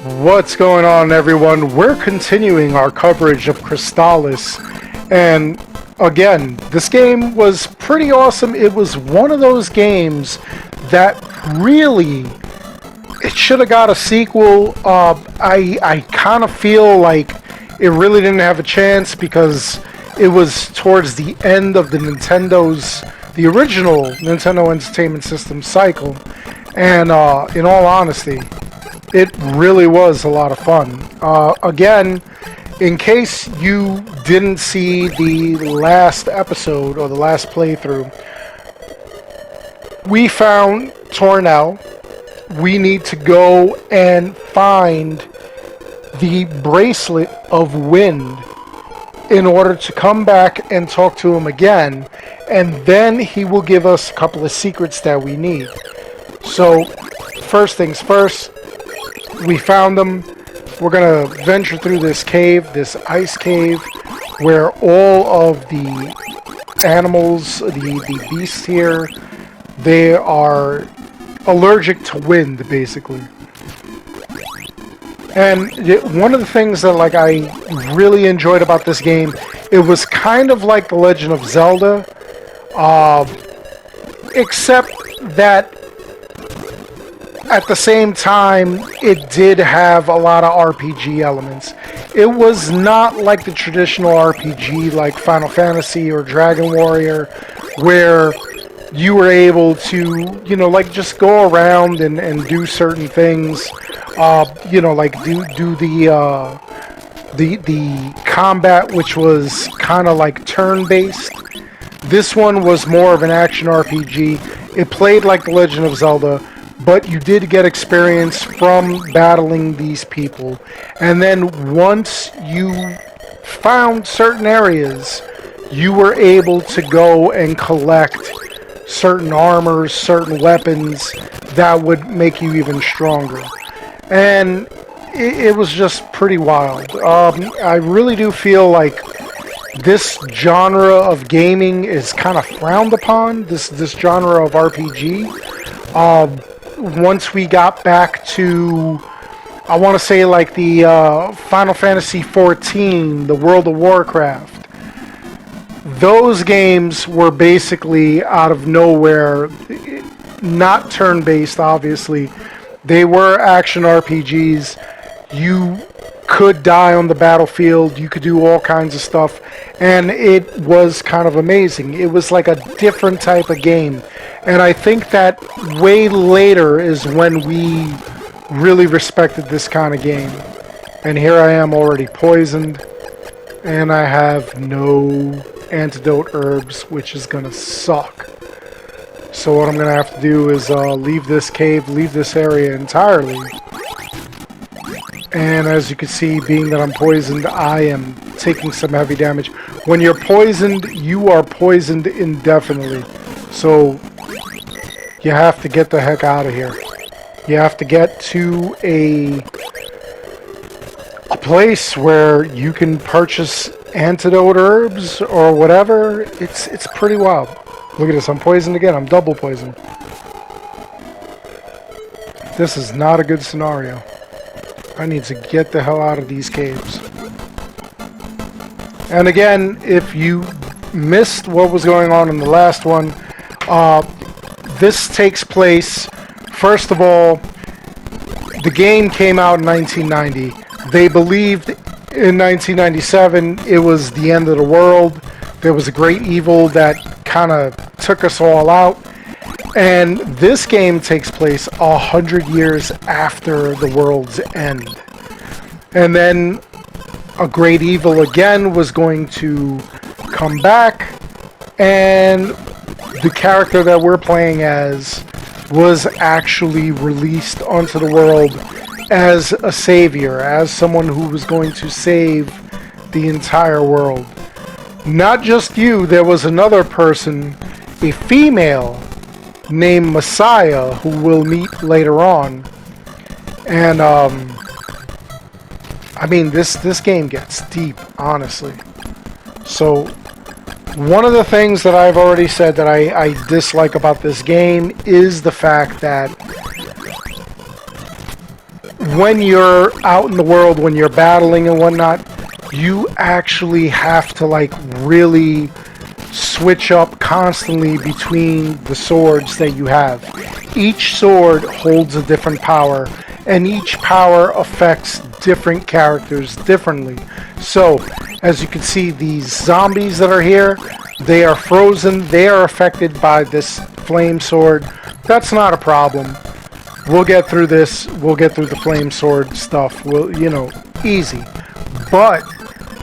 What's going on, everyone? We're continuing our coverage of Crystalis, and again, this game was pretty awesome. It was one of those games that really, it should have got a sequel. I kind of feel like it really didn't have a chance because it was towards the end of the original Nintendo Entertainment System cycle, and in all honesty, it really was a lot of fun. Again, in case you didn't see the last episode or the last playthrough, we found Tornell. We need to go and find the bracelet of wind in order to come back and talk to him again, and then he will give us a couple of secrets that we need. So, first things first, we found them. We're gonna venture through this cave, this ice cave, where all of the animals, the beasts here, they are allergic to wind, basically. And one of the things that I really enjoyed about this game, it was kind of like The Legend of Zelda, except that at the same time, it did have a lot of RPG elements. It was not like the traditional RPG like Final Fantasy or Dragon Warrior, where you were able to, just go around and do certain things, like do the combat, which was kind of like turn-based. This one was more of an action RPG. It played like The Legend of Zelda, but you did get experience from battling these people. And then once you found certain areas, you were able to go and collect certain armors, certain weapons that would make you even stronger. And it was just pretty wild. I really do feel like this genre of gaming is kind of frowned upon, this genre of RPG. Once we got back to, I want to say like the Final Fantasy XIV, the World of Warcraft, those games were basically out of nowhere, not turn-based, obviously. They were action RPGs. You could die on the battlefield, you could do all kinds of stuff, and it was kind of amazing. It was like a different type of game. And I think that way later is when we really respected this kind of game. And here I am already poisoned, and I have no antidote herbs, which is gonna suck. So what I'm gonna have to do is leave this cave, leave this area entirely. And as you can see, being that I'm poisoned, I am taking some heavy damage. When you're poisoned, you are poisoned indefinitely. So you have to get the heck out of here. You have to get to a place where you can purchase antidote herbs or whatever. It's pretty wild. Look at this, I'm poisoned again. I'm double poisoned. This is not a good scenario. I need to get the hell out of these caves. And again, if you missed what was going on in the last one, this takes place, first of all, the game came out in 1990. They believed in 1997 it was the end of the world. There was a great evil that kind of took us all out. And this game takes place 100 years after the world's end. And then a great evil again was going to come back, and the character that we're playing as was actually released onto the world as a savior, as someone who was going to save the entire world. Not just you, there was another person, a female named Messiah, who we'll meet later on. And I mean, this game gets deep, honestly. So one of the things that I've already said that I dislike about this game is the fact that when you're out in the world, when you're battling and whatnot, you actually have to like really switch up constantly between the swords that you have. Each sword holds a different power, and each power affects different characters differently. So, as you can see, these zombies that are here, they are frozen, they are affected by this flame sword. That's not a problem. We'll get through this, we'll get through the flame sword stuff, easy. But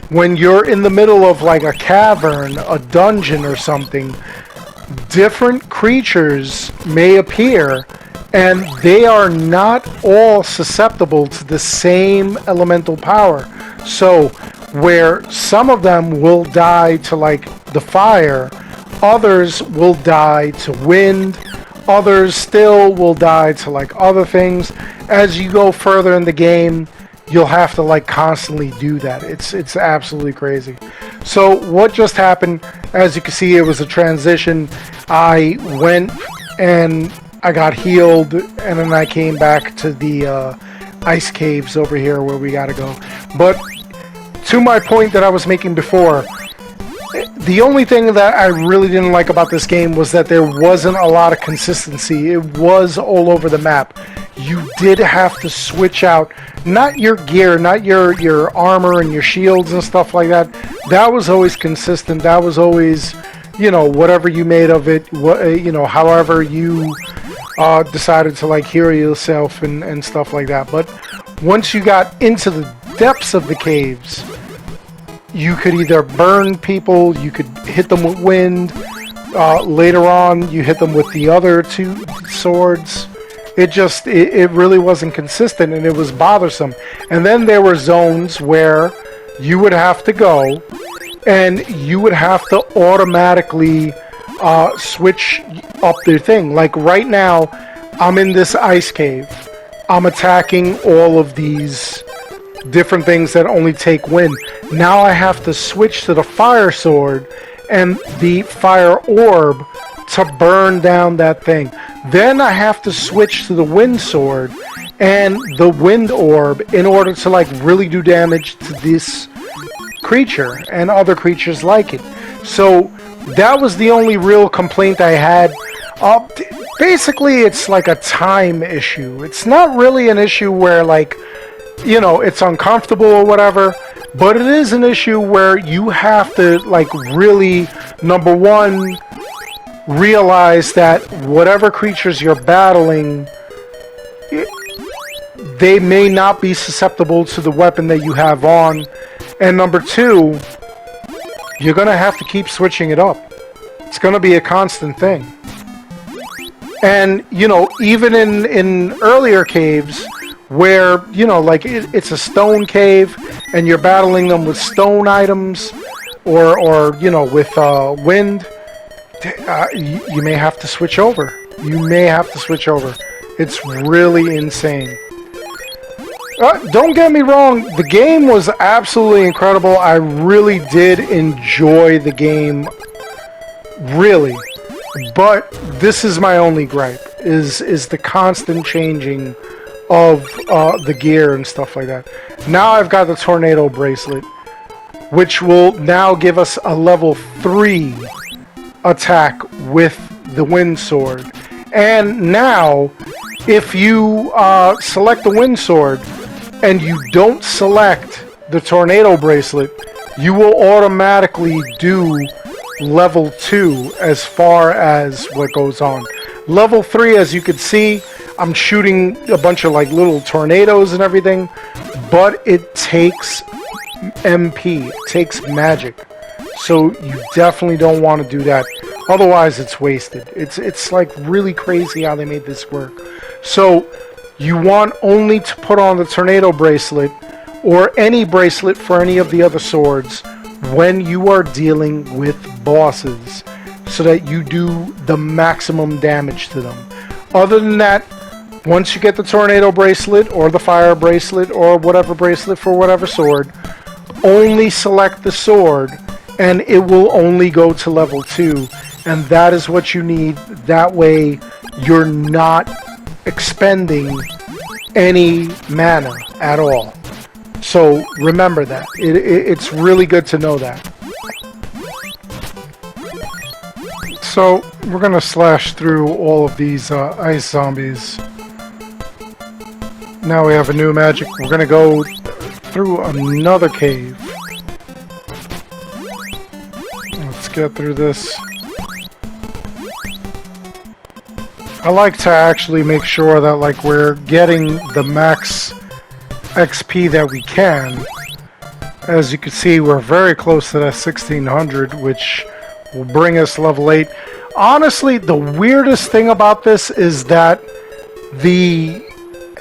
when you're in the middle of like a cavern, a dungeon or something, different creatures may appear, and they are not all susceptible to the same elemental power. So where some of them will die to like the fire, others will die to wind, others still will die to like other things. As you go further in the game, you'll have to like constantly do that. It's absolutely crazy. So what just happened, as you can see, it was a transition. I went and I got healed, and then I came back to the ice caves over here where we gotta go. But to my point that I was making before, the only thing that I really didn't like about this game was that there wasn't a lot of consistency. It was all over the map. You did have to switch out, not your gear, not your armor and your shields and stuff like that. That was always consistent. That was always, whatever you made of it, however you decided to like heal yourself and stuff like that. But once you got into the depths of the caves, you could either burn people, you could hit them with wind, later on you hit them with the other two swords. It really wasn't consistent, and it was bothersome. And then there were zones where you would have to go, and you would have to automatically switch up their thing. Like right now, I'm in this ice cave. I'm attacking all of these different things that only take wind. Now I have to switch to the fire sword and the fire orb to burn down that thing. Then I have to switch to the wind sword and the wind orb in order to like really do damage to this creature and other creatures like it. So that was the only real complaint I had. Basically, it's like a time issue. It's not really an issue where like, it's uncomfortable or whatever, but it is an issue where you have to like really, number one, realize that whatever creatures you're battling, they may not be susceptible to the weapon that you have on. And number two, you're going to have to keep switching it up. It's going to be a constant thing. And, even in earlier caves where, like it's a stone cave and you're battling them with stone items or with wind, you may have to switch over. It's really insane. Don't get me wrong, the game was absolutely incredible. I really did enjoy the game, really. But this is my only gripe, is the constant changing of the gear and stuff like that. Now I've got the tornado bracelet, which will now give us a level 3 attack with the wind sword. And now, if you select the wind sword and you don't select the tornado bracelet, you will automatically do level 2 as far as what goes on. Level 3, as you can see, I'm shooting a bunch of like little tornadoes and everything, but it takes MP, it takes magic. So you definitely don't want to do that. Otherwise it's wasted. It's like really crazy how they made this work. So you want only to put on the tornado bracelet or any bracelet for any of the other swords when you are dealing with bosses, so that you do the maximum damage to them. Other than that, once you get the tornado bracelet or the fire bracelet or whatever bracelet for whatever sword, only select the sword and it will only go to level 2, and that is what you need. That way you're not expending any mana at all. So remember that. It's really good to know that. So we're going to slash through all of these ice zombies. Now we have a new magic. We're going to go through another cave. Let's get through this. I like to actually make sure that like we're getting the max XP that we can. As you can see, we're very close to that 1600, which will bring us level 8. Honestly, the weirdest thing about this is that the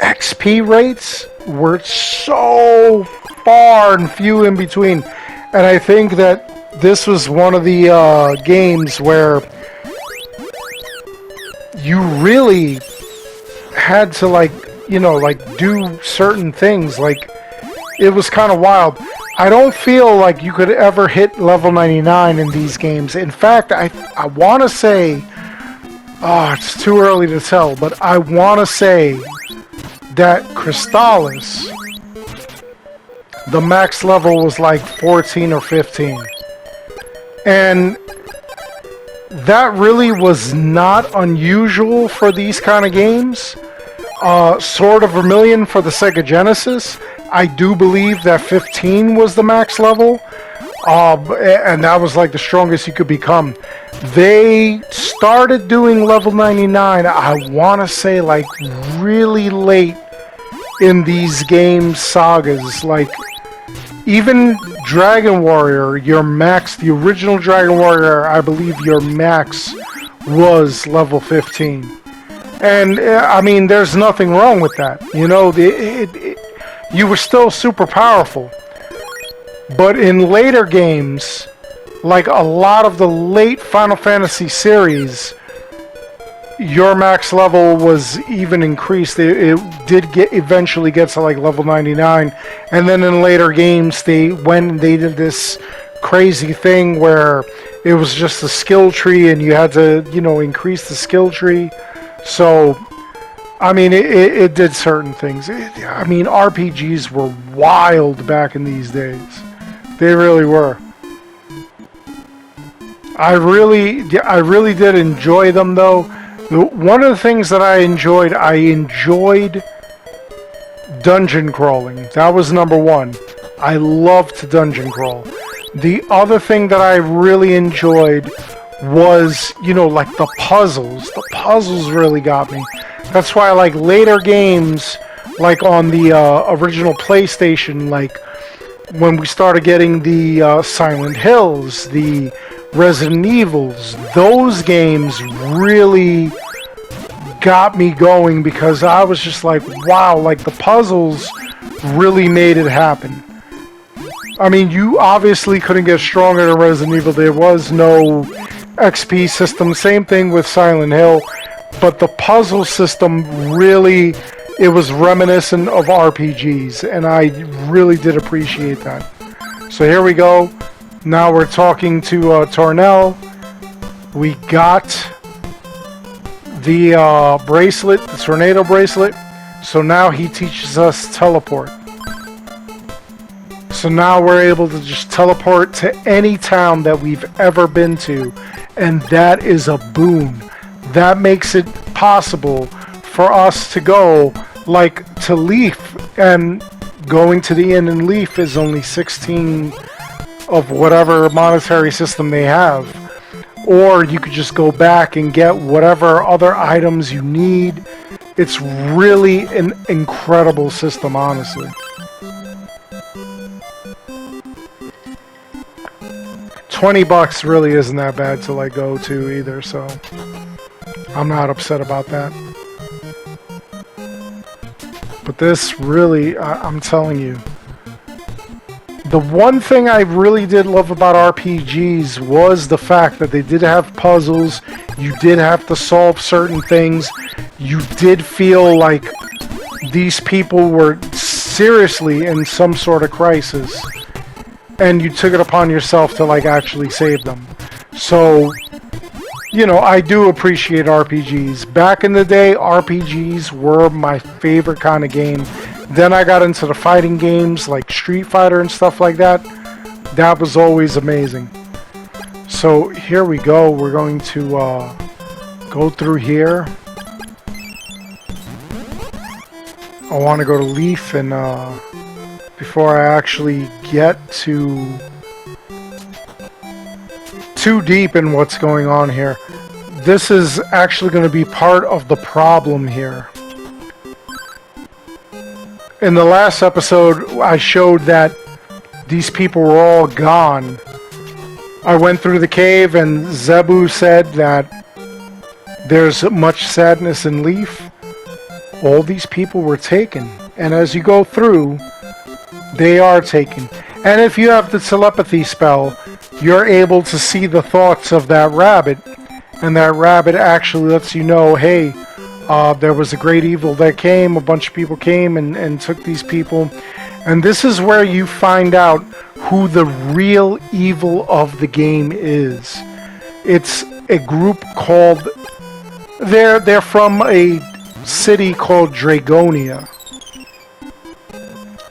XP rates were so far and few in between. And I think that this was one of the games where you really had to, like, you know, like, do certain things. Like, it was kind of wild. I don't feel like you could ever hit level 99 in these games. In fact, I want to say, it's too early to tell, but I want to say that Crystalis, the max level was like 14 or 15. And that really was not unusual for these kind of games. Sword of Vermilion for the Sega Genesis, I do believe that 15 was the max level, and that was like the strongest you could become. They started doing level 99, I want to say, like really late in these game sagas. Like even Dragon Warrior, your max, the original Dragon Warrior, I believe your max was level 15. And I mean, there's nothing wrong with that. You know, you were still super powerful. But in later games, like a lot of the late Final Fantasy series, your max level was even increased. It did eventually get to like level 99. And then in later games, they did this crazy thing where it was just a skill tree and you had to, you know, increase the skill tree. So, I mean, it did certain things. I mean, RPGs were wild back in these days. They really were. I really did enjoy them, though. One of the things that I enjoyed dungeon crawling. That was number one. I loved to dungeon crawl. The other thing that I really enjoyed was, you know, like the puzzles. The puzzles really got me. That's why, like, later games, like on the original PlayStation, like when we started getting the Silent Hills, the Resident Evils, those games really got me going because I was just like, wow, like the puzzles really made it happen. I mean, you obviously couldn't get stronger than Resident Evil. There was no XP system. Same thing with Silent Hill. But the puzzle system really, it was reminiscent of RPGs. And I really did appreciate that. So here we go. Now we're talking to Tornell. We got the bracelet, the tornado bracelet. So now he teaches us teleport. So now we're able to just teleport to any town that we've ever been to. And that is a boon. That makes it possible for us to go, like, to Leaf. And going to the inn in Leaf is only 16 of whatever monetary system they have. Or you could just go back and get whatever other items you need. It's really an incredible system, honestly. $20 really isn't that bad to like go to either, so I'm not upset about that. But this really, I'm telling you, the one thing I really did love about RPGs was the fact that they did have puzzles. You did have to solve certain things. You did feel like these people were seriously in some sort of crisis. And you took it upon yourself to like actually save them. So you know, I do appreciate RPGs. Back in the day, RPGs were my favorite kind of game. Then I got into the fighting games like Street Fighter and stuff like that. That was always amazing. So here we go. We're going to go through here. I want to go to Leaf and before I actually get too deep in what's going on here. This is actually going to be part of the problem here. In the last episode, I showed that these people were all gone. I went through the cave and Zebu said that there's much sadness in Leaf. All these people were taken. And as you go through, they are taken. And if you have the telepathy spell, you're able to see the thoughts of that rabbit. And that rabbit actually lets you know, hey, there was a great evil that came. A bunch of people came and took these people. And this is where you find out who the real evil of the game is. It's a group called... They're from a city called Dragonia.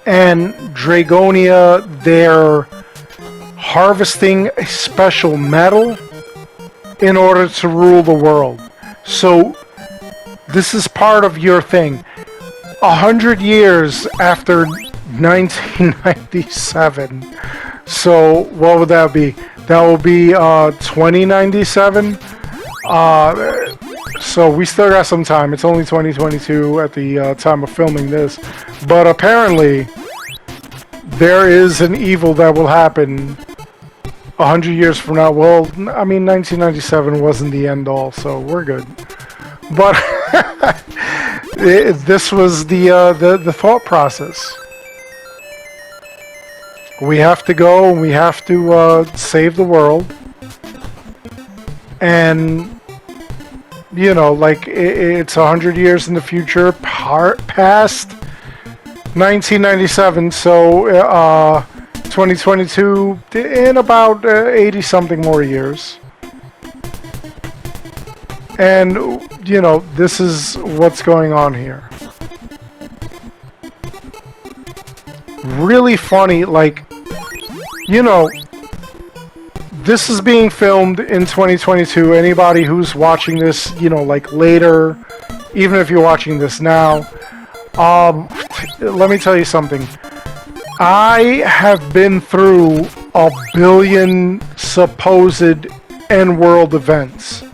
And Dragonia, they're harvesting a special metal in order to rule the world. So this is part of your thing. 100 years after 1997. So what would that be? That will be 2097. So we still got some time. It's only 2022 at the time of filming this. But apparently there is an evil that will happen 100 years from now. Well, I mean, 1997 wasn't the end all, so we're good. But this was the thought process. We have to go and we have to save the world. And, you know, like, it's 100 years in the future, past 1997, so 2022, in about 80-something more years. And, you know, this is what's going on here. Really funny, like, you know, this is being filmed in 2022. Anybody who's watching this, you know, like later, even if you're watching this now, let me tell you something. I have been through 1 billion supposed end-world events.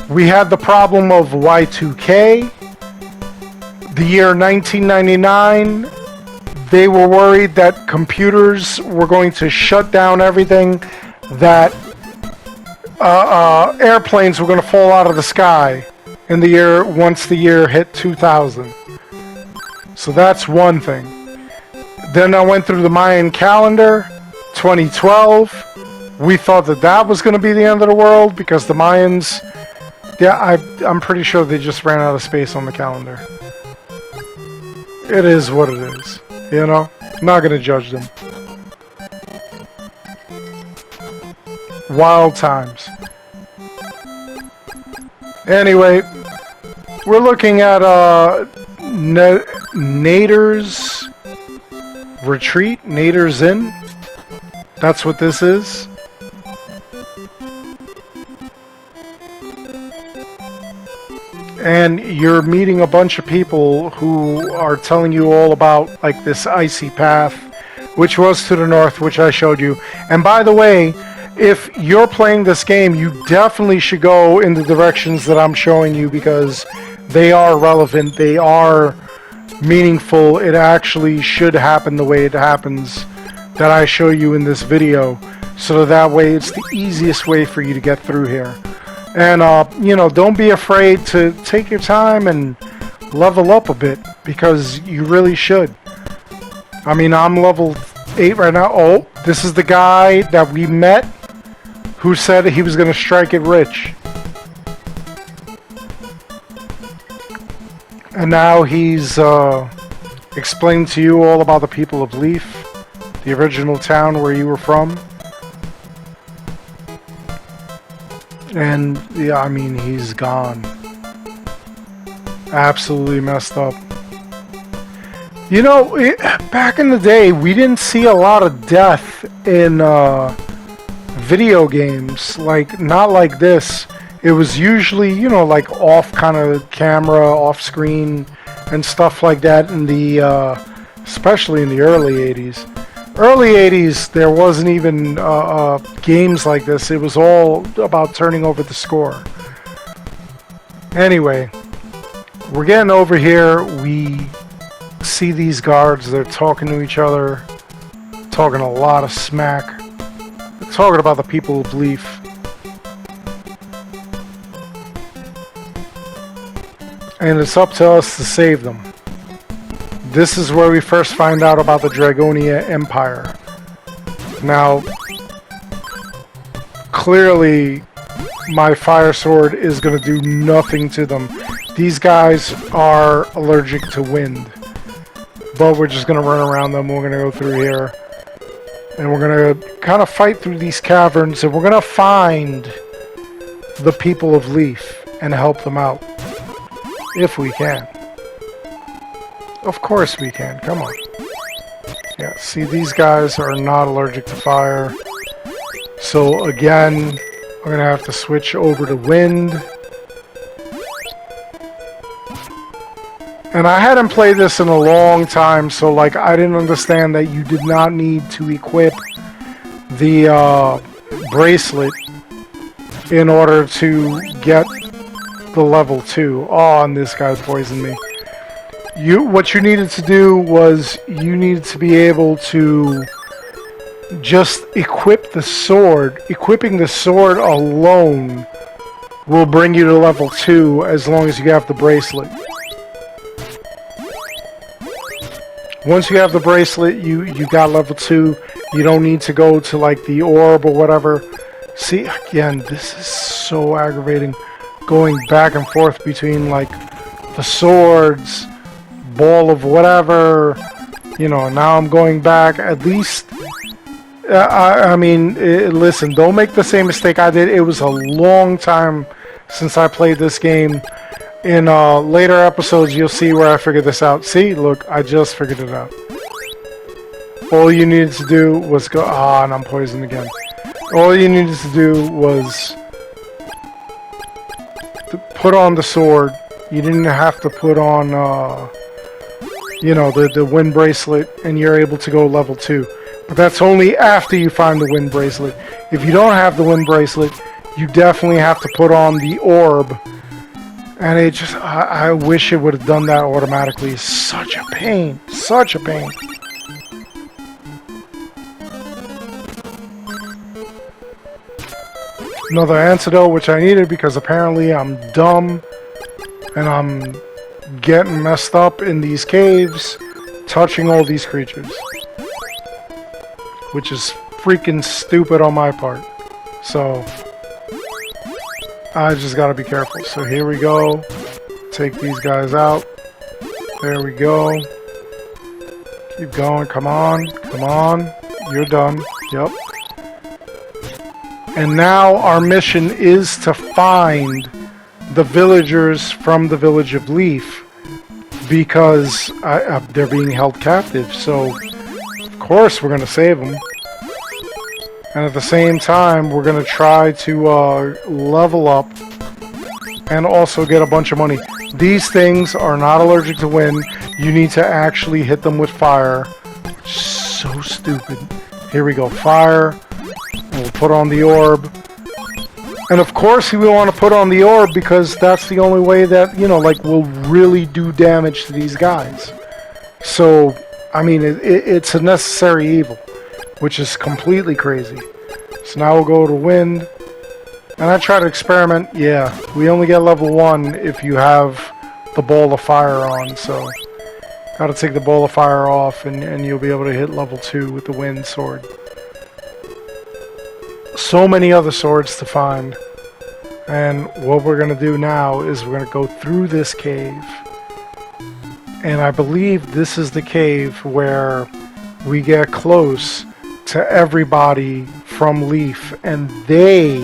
We had the problem of Y2K. The year 1999, they were worried that computers were going to shut down everything, that airplanes were going to fall out of the sky in the year, once the year hit 2000. So that's one thing. Then I went through the Mayan calendar, 2012. We thought that that was going to be the end of the world because the Mayans, yeah, I'm pretty sure they just ran out of space on the calendar. It is what it is, you know? I'm not going to judge them. Wild times. Anyway, we're looking at Nader's Retreat, Nader's Inn. That's what this is. And you're meeting a bunch of people who are telling you all about like this icy path, which was to the north, which I showed you. And by the way, if you're playing this game, you definitely should go in the directions that I'm showing you because they are relevant, they are meaningful. It actually should happen the way it happens that I show you in this video, so that way it's the easiest way for you to get through here. And you know, don't be afraid to take your time and level up a bit, because you really should. I mean, I'm level 8 right now. Oh, this is the guy that we met who said he was going to strike it rich. And now he's explained to you all about the people of Leaf, the original town where you were from. And yeah, I mean, he's gone. Absolutely messed up. You know, back in the day, we didn't see a lot of death in video games. Like, not like this. It was usually, you know, like off kind of camera, off screen, and stuff like that in the, especially in the early 80s. Early 80s, there wasn't even games like this. It was all about turning over the score. Anyway, we're getting over here. We see these guards. They're talking to each other, talking a lot of smack. They're talking about the people of Leaf. And it's up to us to save them. This is where we first find out about the Dragoynian Empire. Now, clearly, my fire sword is going to do nothing to them. These guys are allergic to wind. But we're just going to run around them. We're going to go through here. And we're going to kind of fight through these caverns. And we're going to find the people of Leaf and help them out. If we can. Of course we can. Come on. Yeah, see, these guys are not allergic to fire. So again, we're going to have to switch over to wind. And I hadn't played this in a long time, so like I didn't understand that you did not need to equip the bracelet in order to get the level 2. Oh, and this guy poisoned me. What you needed to do was you needed to be able to just equip the sword. Equipping the sword alone will bring you to level 2 as long as you have the bracelet. Once you have the bracelet, you got level 2. You don't need to go to like the orb or whatever. See, again, this is so aggravating. Going back and forth between like the swords, ball of whatever, you know. Now I'm going back. At least, I mean, listen, don't make the same mistake I did. It was a long time since I played this game. In later episodes, you'll see where I figured this out. See, look, I just figured it out. All you needed to do was go... Ah, and I'm poisoned again. All you needed to do was to put on the sword. You didn't have to put on, you know, the wind bracelet, and you're able to go level 2. But that's only after you find the wind bracelet. If you don't have the wind bracelet, you definitely have to put on the orb. And it just, I wish it would have done that automatically. It's such a pain. Such a pain. Another antidote, which I needed because apparently I'm dumb. And I'm getting messed up in these caves, touching all these creatures. Which is freaking stupid on my part. So... I just gotta be careful. So here we go. Take these guys out. There we go. Keep going. Come on. Come on. You're done. Yep. And now our mission is to find the villagers from the village of Leaf. Because they're being held captive. So, of course, we're gonna save them. And at the same time, we're going to try to level up and also get a bunch of money. These things are not allergic to wind. You need to actually hit them with fire. So stupid. Here we go. Fire. We'll put on the orb. And of course we want to put on the orb because that's the only way that, you know, like, will really do damage to these guys. So, I mean, it's a necessary evil. Which is completely crazy. So now we'll go to wind. And I try to experiment. Yeah, we only get level 1 if you have the ball of fire on. So, gotta take the ball of fire off and you'll be able to hit level 2 with the wind sword. So many other swords to find. And what we're gonna do now is we're gonna go through this cave. And I believe this is the cave where we get close to everybody from Leaf, and they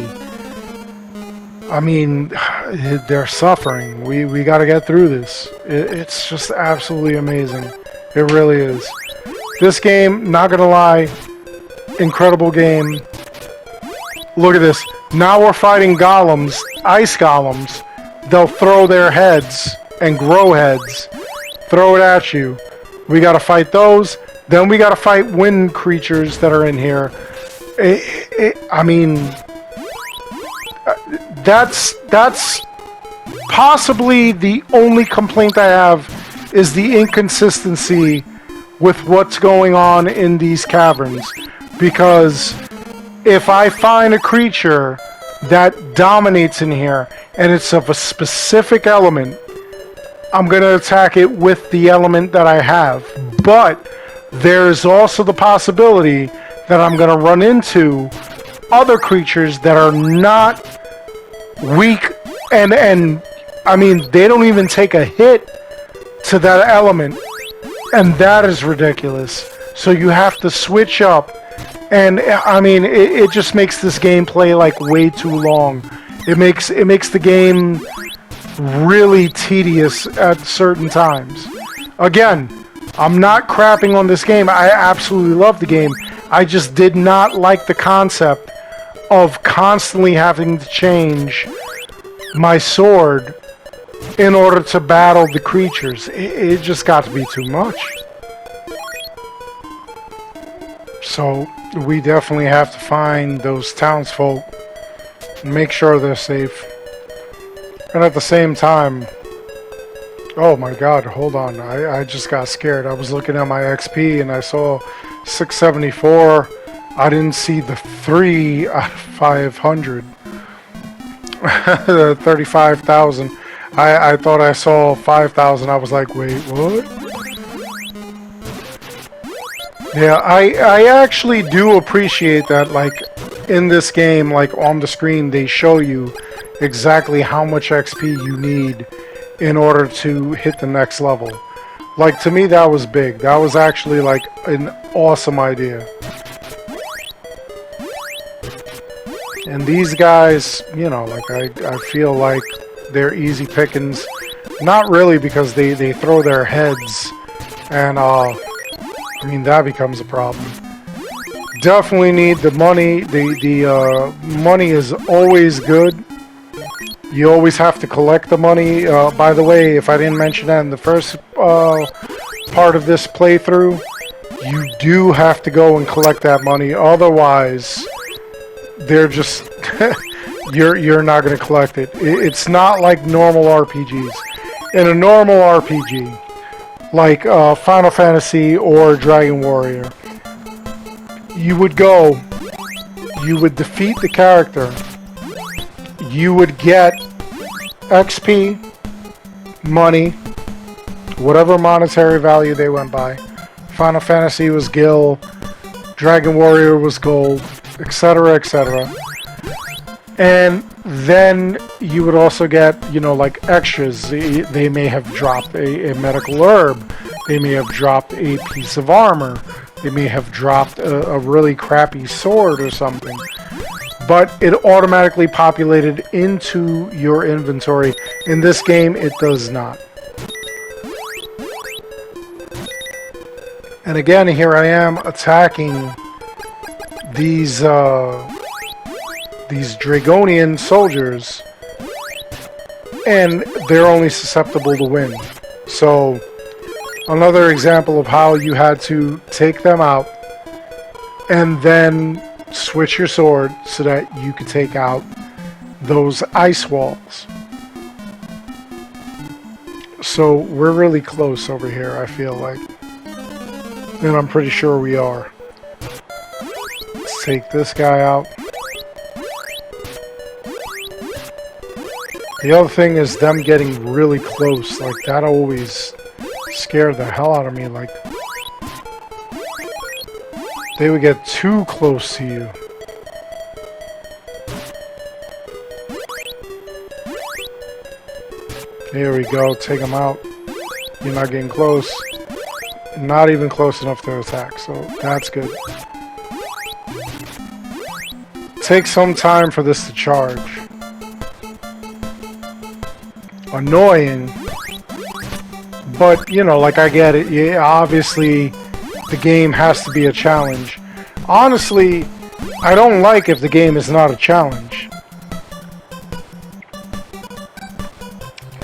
I mean, they're suffering. We got to get through this. It's just absolutely amazing. It really is. This game, not gonna lie, incredible game. Look at this. Now we're fighting golems, ice golems. They'll throw their heads and grow heads. Throw it at you. We gotta fight those. Then we gotta fight wind creatures that are in here. I mean, that's possibly the only complaint I have is the inconsistency with what's going on in these caverns. Because if I find a creature that dominates in here and it's of a specific element, I'm going to attack it with the element that I have. But there's also the possibility that I'm going to run into other creatures that are not weak and I mean, they don't even take a hit to that element. And that is ridiculous. So you have to switch up. And I mean, it just makes this gameplay like way too long. It makes the game really tedious at certain times. Again, I'm not crapping on this game. I absolutely love the game. I just did not like the concept of constantly having to change my sword in order to battle the creatures. It just got to be too much. So we definitely have to find those townsfolk and make sure they're safe. And at the same time, oh my god, hold on, I just got scared. I was looking at my XP and I saw 674. I didn't see the 3 out of 500. 35,000. I thought I saw 5,000. I was like, wait, what? Yeah, I actually do appreciate that, like, in this game, like, on the screen, they show you exactly how much XP you need in order to hit the next level. Like, to me, that was big. That was actually, like, an awesome idea. And these guys, you know, like, I feel like they're easy pickings. Not really, because they throw their heads, and, I mean, that becomes a problem. Definitely need the money. The money is always good. You always have to collect the money. By the way, if I didn't mention that in the first part of this playthrough, you do have to go and collect that money. Otherwise, they're just you're not going to collect it. It's not like normal RPGs. In a normal RPG, like Final Fantasy or Dragon Warrior, you would go, you would defeat the character, you would get XP, money, whatever monetary value they went by. Final Fantasy was gil, Dragon Warrior was gold, etc., etc. And then you would also get, you know, like extras. They may have dropped a medical herb. They may have dropped a piece of armor. They may have dropped a really crappy sword or something. But it automatically populated into your inventory. In this game, it does not. And again, here I am attacking these Dragoynian soldiers, and they're only susceptible to wind. So, another example of how you had to take them out and then switch your sword so that you could take out those ice walls. So, we're really close over here, I feel like. And I'm pretty sure we are. Let's take this guy out. The other thing is them getting really close. Like, that always scared the hell out of me. Like, they would get too close to you. Here we go. Take them out. You're not getting close. Not even close enough to attack. So, that's good. Take some time for this to charge. annoying. But, you know, like, I get it. Yeah, obviously, the game has to be a challenge. Honestly, I don't like if the game is not a challenge.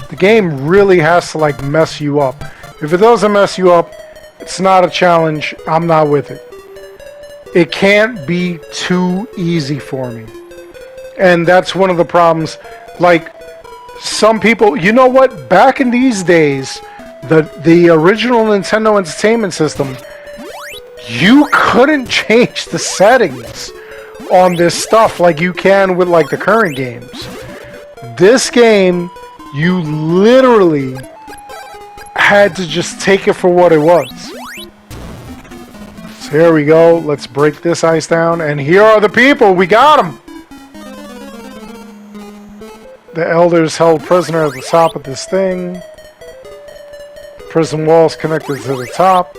The game really has to, like, mess you up. If it doesn't mess you up, it's not a challenge. I'm not with it. It can't be too easy for me. And that's one of the problems. Like, some people, you know what? Back in these days, the original Nintendo Entertainment System, you couldn't change the settings on this stuff like you can with, like, the current games. This game, you literally had to just take it for what it was. So here we go. Let's break this ice down. And here are the people. We got them. The elders held prisoner at the top of this thing. Prison walls connected to the top.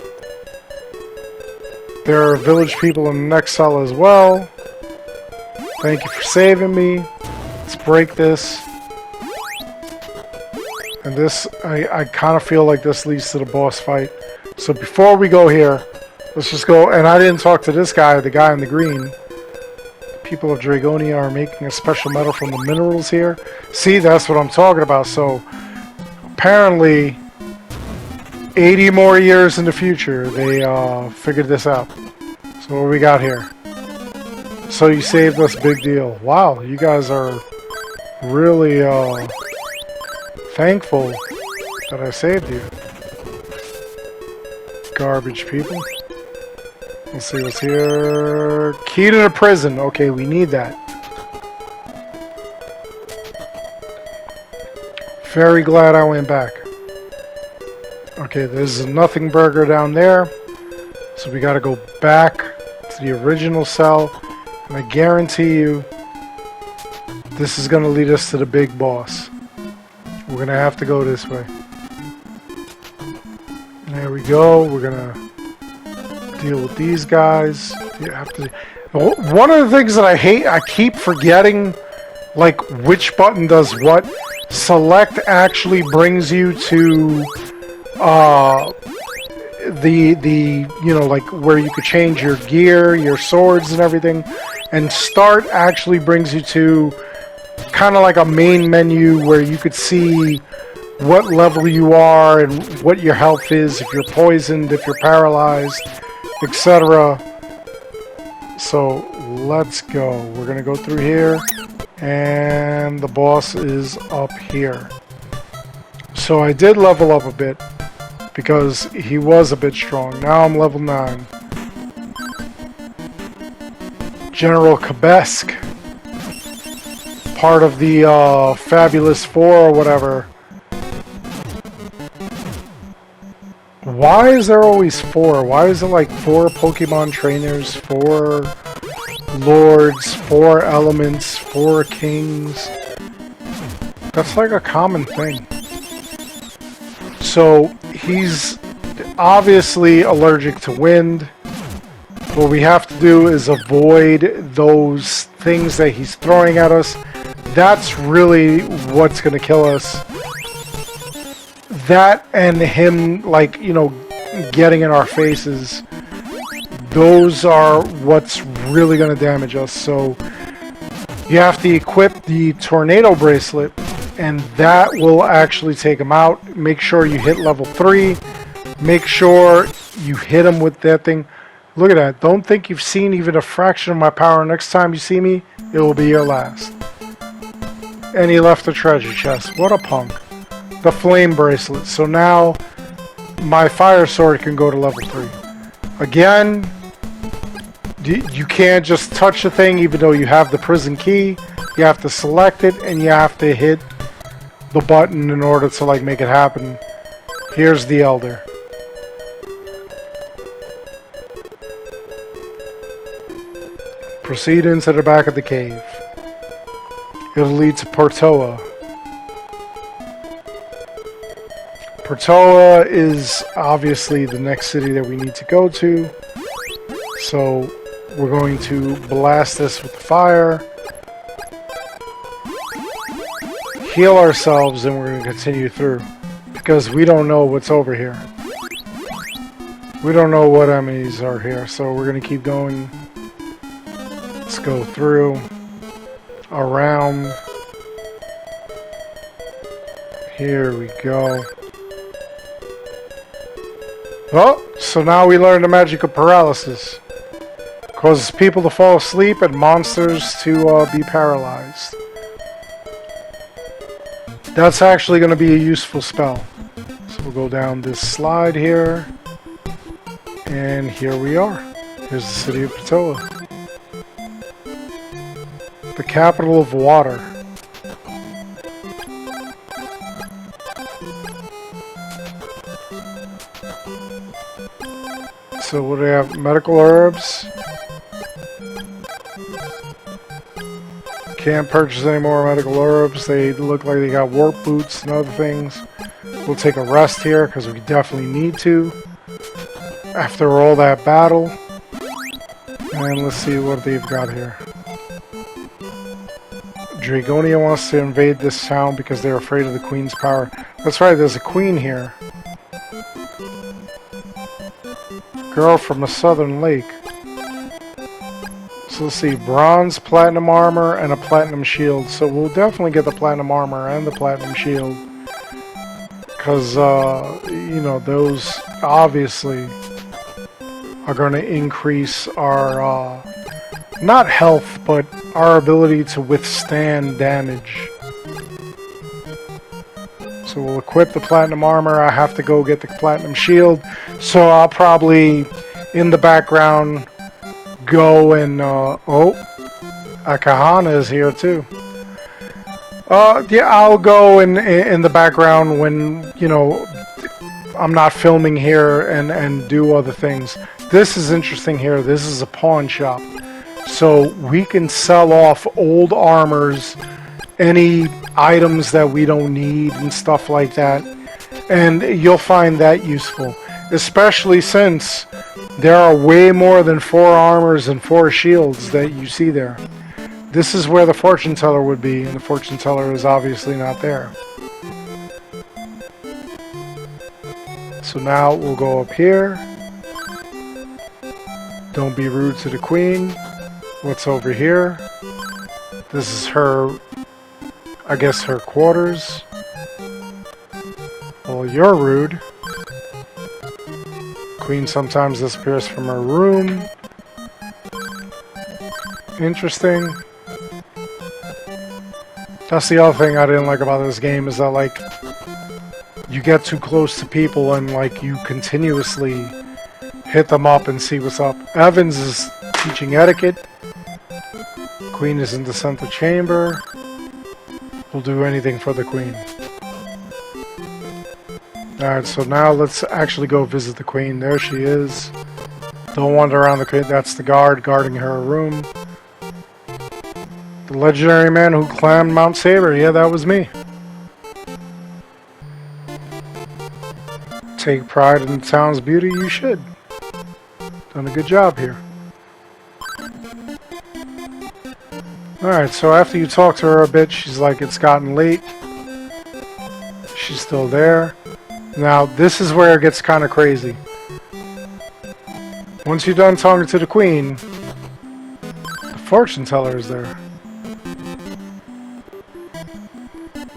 There are village people in the next cell as well. Thank you for saving me. Let's break this. And this, I kind of feel like this leads to the boss fight. So before we go here, let's just go. And I didn't talk to this guy, the guy in the green. People of Dragoynia are making a special metal from the minerals here. See, that's what I'm talking about. So apparently 80 more years in the future, they figured this out. So what we got here? So you saved us, big deal. Wow, you guys are really thankful that I saved you. Garbage people. Let's see what's here. Key to the prison. Okay, we need that. Very glad I went back. Okay, there's a nothing burger down there. So we gotta go back to the original cell. And I guarantee you, this is gonna lead us to the big boss. We're gonna have to go this way. There we go. We're gonna deal with these guys. You have to. One of the things that I hate, I keep forgetting, like, which button does what. Select actually brings you to the you know, like, where you could change your gear, your swords and everything. And start actually brings you to kind of like a main menu where you could see what level you are and what your health is, if you're poisoned, if you're paralyzed, etc. So let's go. We're gonna go through here, and the boss is up here. So I did level up a bit because he was a bit strong. Now I'm level 9. General Kabesk, part of the Fabulous Four or whatever. Why is there always 4? Why is it like 4 Pokemon trainers, 4 lords, 4 elements, 4 kings? That's like a common thing. So he's obviously allergic to wind. What we have to do is avoid those things that he's throwing at us. That's really what's going to kill us. That and him, like, you know, getting in our faces. Those are what's really going to damage us. So you have to equip the tornado bracelet, and that will actually take him out. Make sure you hit level 3. Make sure you hit him with that thing. Look at that. Don't think you've seen even a fraction of my power. Next time you see me, it will be your last. And he left a treasure chest. What a punk. The flame bracelet. So now my fire sword can go to level 3. Again, you can't just touch the thing even though you have the prison key. You have to select it and you have to hit the button in order to, like, make it happen. Here's the elder. Proceed into the back of the cave. It'll lead to Portoa. Portoa is obviously the next city that we need to go to. So we're going to blast this with the fire. heal ourselves, and we're going to continue through. Because we don't know what's over here. We don't know what enemies are here, so we're going to keep going. Let's go through, around. Here we go. Oh, so now we learn the magic of paralysis. Causes people to fall asleep and monsters to be paralyzed. That's actually going to be a useful spell. So we'll go down this slide here. And here we are. Here's the city of Patoa. The capital of water. So what do we have? Medical herbs. Can't purchase any more medical herbs. They look like they got warp boots and other things. We'll take a rest here because we definitely need to. After all that battle. And let's see what they've got here. Dragonia wants to invade this town because they're afraid of the queen's power. That's right, there's a queen here. Girl from a southern lake. So let's see, bronze, platinum armor, and a platinum shield. So we'll definitely get the platinum armor and the platinum shield. Because, you know, those obviously are going to increase our, not health, but our ability to withstand damage. So we'll equip the platinum armor. I have to go get the platinum shield. So I'll probably, in the background, go and, oh, Akahana is here too. Yeah, I'll go in the background when, you know, I'm not filming here and do other things. This is interesting here. This is a pawn shop. So we can sell off old armors, any items that we don't need and stuff like that. And you'll find that useful. Especially since there are way more than 4 armors and 4 shields that you see there. This is where the fortune teller would be, and the fortune teller is obviously not there. So now we'll go up here. Don't be rude to the queen. What's over here? This is her, I guess, her quarters. Well, you're rude. Queen sometimes disappears from her room. Interesting. That's the other thing I didn't like about this game, is that, like, you get too close to people and, like, you continuously hit them up and see what's up. Evans is teaching etiquette. Queen is in the center chamber. We'll do anything for the queen. Alright, so now let's actually go visit the queen. There she is. Don't wander around the queen. That's the guard guarding her room. The legendary man who climbed Mount Saber. Yeah, that was me. Take pride in the town's beauty. You should. Done a good job here. Alright, so after you talk to her a bit, she's like, it's gotten late. She's still there. Now, this is where it gets kind of crazy. Once you're done talking to the queen, the fortune teller is there.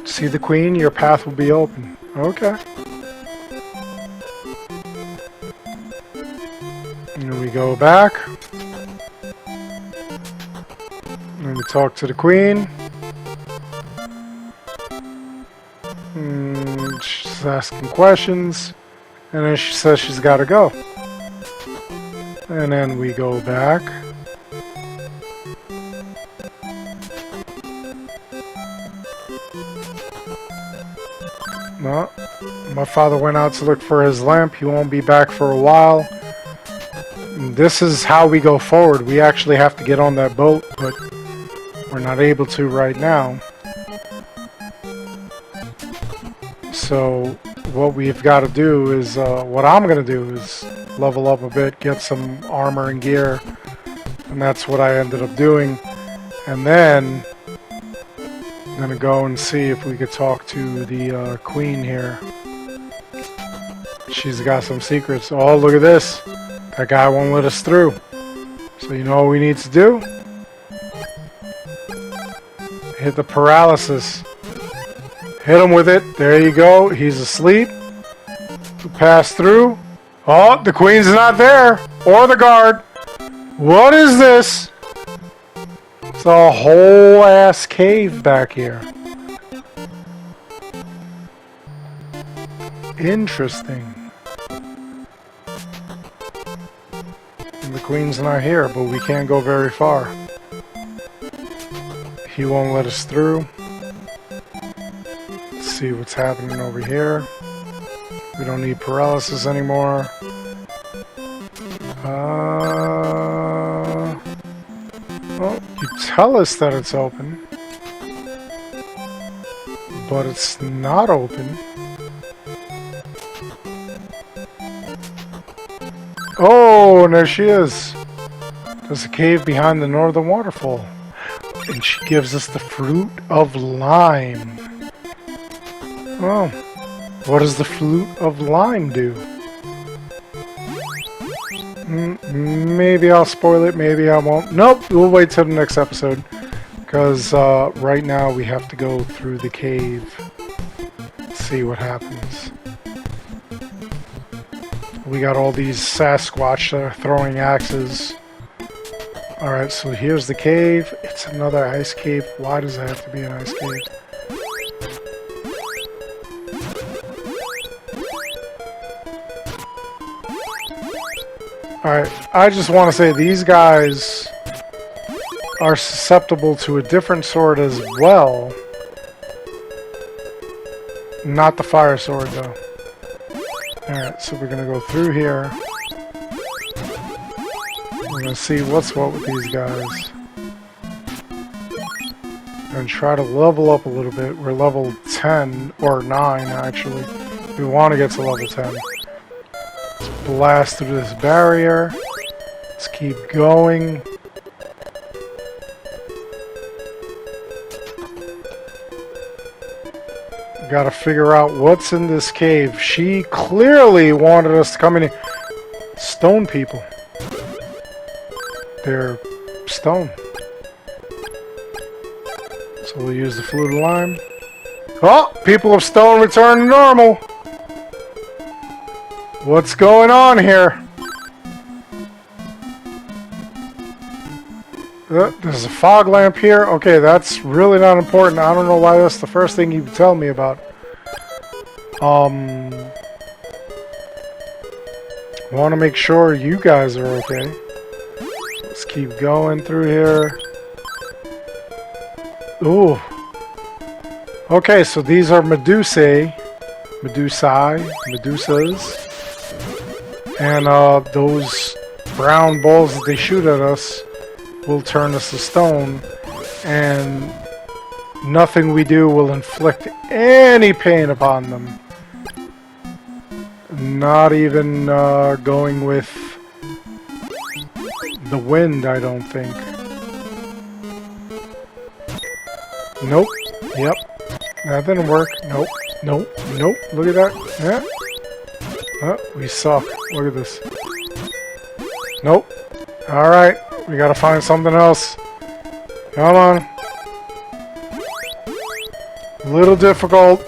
See the queen, your path will be open. Okay. And we go back. And we talk to the queen. She's asking questions. And then she says she's got to go. And then we go back. No. My father went out to look for his lamp. He won't be back for a while. This is how we go forward. We actually have to get on that boat, but we're not able to right now. So what we've got to do is, what I'm going to do is level up a bit, get some armor and gear, and that's what I ended up doing. And then gonna go and see if we could talk to the queen here. She's got some secrets. Oh, look at this. That guy won't let us through. So you know what we need to do? Hit the paralysis. Hit him with it. There you go. He's asleep. Pass through. Oh, the queen's not there. Or the guard. What is this? It's a whole ass cave back here. Interesting. And the queen's not here, but we can't go very far. He won't let us through. Let's see what's happening over here. We don't need paralysis anymore. Well, you tell us that it's open, but it's not open. Oh, and there she is. There's a cave behind the northern waterfall. And she gives us the fruit of lime. Well, what does the fruit of lime do? Maybe I'll spoil it, maybe I won't. Nope, we'll wait till the next episode. Because right now we have to go through the cave. See what happens. We got all these Sasquatch throwing axes. Alright, so here's the cave. It's another ice cave. Why does it have to be an ice cave? Alright, I just want to say these guys are susceptible to a different sword as well. Not the fire sword, though. Alright, so we're going to go through here. We're going to see what's what with these guys. And try to level up a little bit. We're level 10, or 9 actually. We want to get to level 10. Let's blast through this barrier. Let's keep going. Got to figure out what's in this cave. She clearly wanted us to come in here. Stone people. They're stone. So we'll use the fluid of lime. Oh! People of stone return to normal! What's going on here? There's a fog lamp here. Okay, that's really not important. I don't know why that's the first thing you tell me about. Want to make sure you guys are okay. Let's keep going through here. Ooh. Okay, so these are Medusas. And those brown balls that they shoot at us will turn us to stone, and nothing we do will inflict any pain upon them. Not even going with the wind, I don't think. Nope. Yep. That didn't work. Nope. Nope. Nope. Look at that. Yeah. Oh, we suck. Look at this. Nope. Alright. We gotta find something else. Come on. A little difficult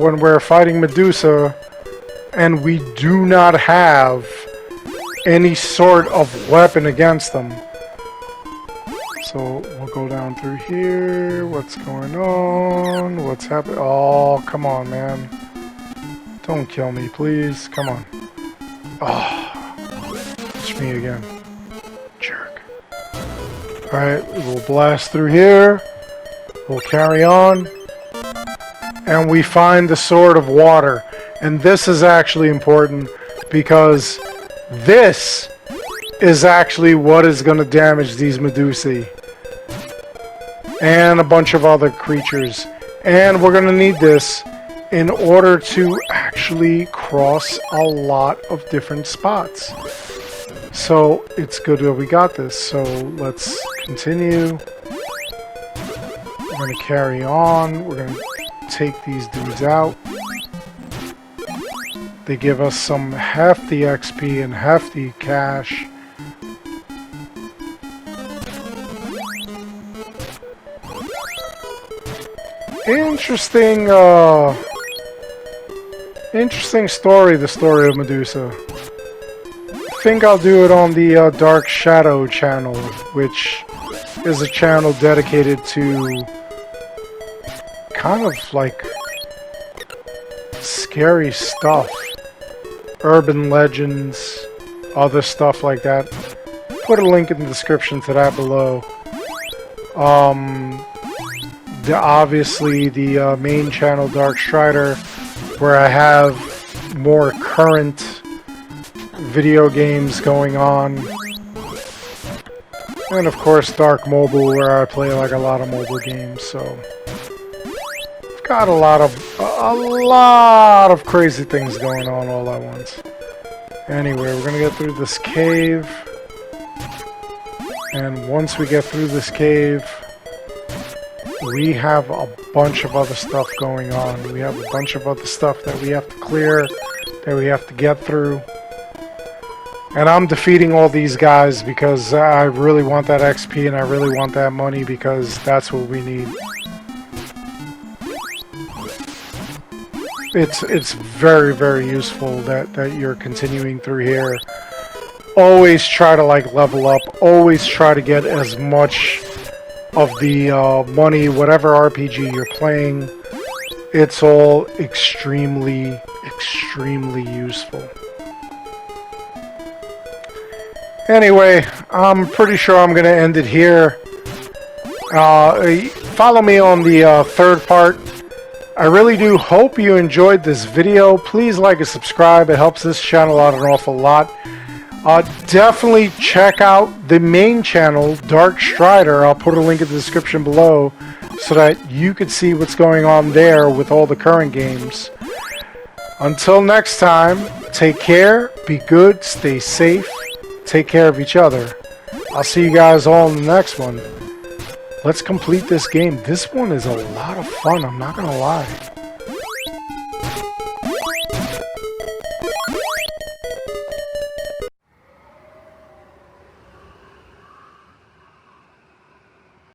when we're fighting Medusa and we do not have any sort of weapon against them. So we'll go down through here. What's going on? What's happening? Oh, come on, man. Don't kill me, please. Come on. Oh, it's me again. Jerk. Alright, we'll blast through here. We'll carry on. And we find the Sword of Water. And this is actually important because this is actually what is going to damage these Medusae. And a bunch of other creatures. And we're going to need this in order to actually cross a lot of different spots. So it's good that we got this. So let's continue. We're going to carry on. We're going to take these dudes out. They give us some hefty XP and hefty cash. Interesting, interesting story, the story of Medusa. I think I'll do it on the Dark Shadow channel, which is a channel dedicated to kind of like scary stuff. Urban legends, other stuff like that. Put a link in the description to that below. Obviously the main channel, Dark Strider, where I have more current video games going on. And of course Dark Mobile, where I play like a lot of mobile games, so I've got a lot of crazy things going on all at once. Anyway, we're gonna get through this cave, and once we get through this cave, we have a bunch of other stuff going on. We have a bunch of other stuff that we have to clear, that we have to get through. And I'm defeating all these guys because I really want that XP and I really want that money, because that's what we need. It's very, very useful that you're continuing through here. Always try to like level up. Always try to get as much of the money, whatever RPG you're playing. It's all extremely, extremely useful. Anyway, I'm pretty sure I'm going to end it here. Follow me on the third part. I really do hope you enjoyed this video. Please like and subscribe. It helps this channel out an awful lot. Definitely check out the main channel, Dark Strider. I'll put a link in the description below so that you can see what's going on there with all the current games. Until next time, take care, be good, stay safe, take care of each other. I'll see you guys all in the next one. Let's complete this game. This one is a lot of fun, I'm not gonna lie.